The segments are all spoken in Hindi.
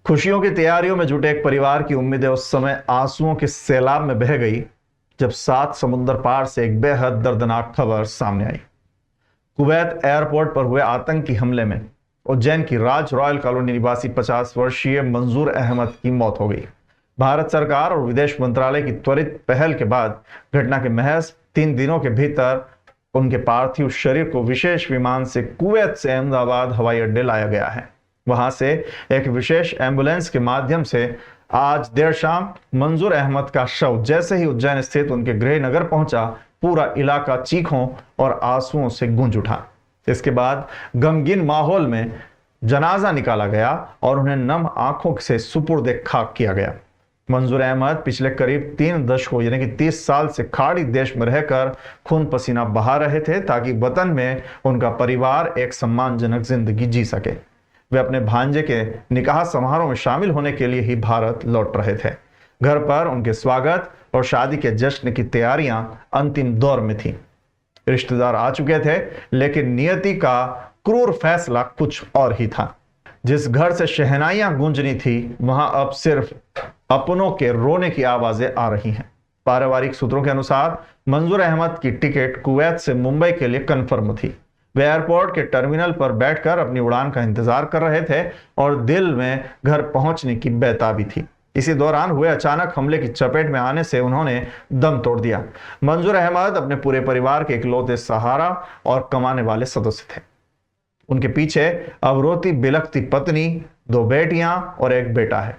खुशियों की तैयारियों में जुटे एक परिवार की उम्मीदें उस समय आंसुओं के सैलाब में बह गई जब 7 समुंदर पार से एक बेहद दर्दनाक खबर सामने आई। कुवैत एयरपोर्ट पर हुए आतंकी हमले में उज्जैन की राज रॉयल कॉलोनी निवासी 50 वर्षीय मंजूर अहमद की मौत हो गई। भारत सरकार और विदेश मंत्रालय की त्वरित पहल के बाद घटना के महज 3 दिनों के भीतर उनके पार्थिव शरीर को विशेष विमान से कुवैत से अहमदाबाद हवाई अड्डे लाया गया है। वहां से एक विशेष एम्बुलेंस के माध्यम से आज देर शाम मंजूर अहमद का शव जैसे ही उज्जैन स्थित उनके गृह नगर पहुंचा, पूरा इलाका चीखों और आंसुओं से गूंज उठा। इसके बाद गमगीन माहौल में जनाजा निकाला गया और उन्हें नम आंखों से सुपुर्द खाक किया गया। मंजूर अहमद पिछले करीब 3 दशकों यानी कि 30 साल से खाड़ी देश में रहकर खून पसीना बहा रहे थे ताकि वतन में उनका परिवार एक सम्मानजनक जिंदगी जी सके। वे अपने भांजे के निकाह समारोह में शामिल होने के लिए ही भारत लौट रहे थे। घर पर उनके स्वागत और शादी के जश्न की तैयारियां अंतिम दौर में थीं। रिश्तेदार आ चुके थे, लेकिन नियति का क्रूर फैसला कुछ और ही था। जिस घर से शहनाइयां गूंजनी थी, वहां अब सिर्फ अपनों के रोने की आवाजें आ रही हैं। पारिवारिक सूत्रों के अनुसार मंजूर अहमद की टिकट कुवैत से मुंबई के लिए कन्फर्म थी। वे एयरपोर्ट के टर्मिनल पर बैठकर अपनी उड़ान का इंतजार कर रहे थे और दिल में घर पहुंचने की बेताबी थी। इसी दौरान हुए अचानक हमले की चपेट में आने से उन्होंने दम तोड़ दिया। मंजूर अहमद अपने पूरे परिवार के इकलौते सहारा और कमाने वाले सदस्य थे। उनके पीछे अब रोती बिलखती पत्नी, 2 बेटियां और एक बेटा है,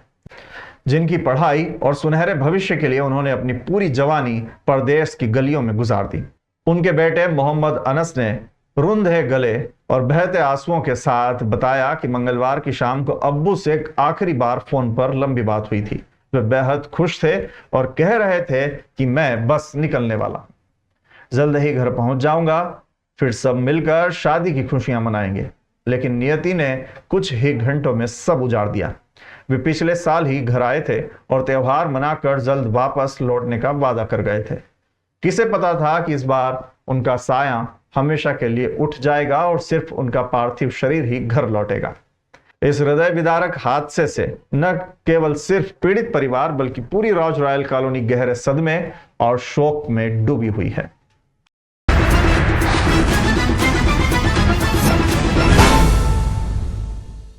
जिनकी पढ़ाई और सुनहरे भविष्य के लिए उन्होंने अपनी पूरी जवानी परदेश की गलियों में गुजार दी। उनके बेटे मोहम्मद अनस ने रुंधे गले और बहते आंसुओं के साथ बताया कि मंगलवार की शाम को अब्बू से आखिरी बार फोन पर लंबी बात हुई थी। वे बेहद खुश थे और कह रहे थे कि मैं बस निकलने वाला, जल्द ही घर पहुंच जाऊंगा, फिर सब मिलकर शादी की खुशियां मनाएंगे। लेकिन नियति ने कुछ ही घंटों में सब उजाड़ दिया। वे पिछले साल ही घर आए थे और त्योहार मनाकर जल्द वापस लौटने का वादा कर गए थे। किसे पता था कि इस बार उनका साया हमेशा के लिए उठ जाएगा और सिर्फ उनका पार्थिव शरीर ही घर लौटेगा। इस हृदय विदारक हादसे से न केवल सिर्फ पीड़ित परिवार बल्कि पूरी राज रॉयल कॉलोनी गहरे सदमे और शोक में डूबी हुई है।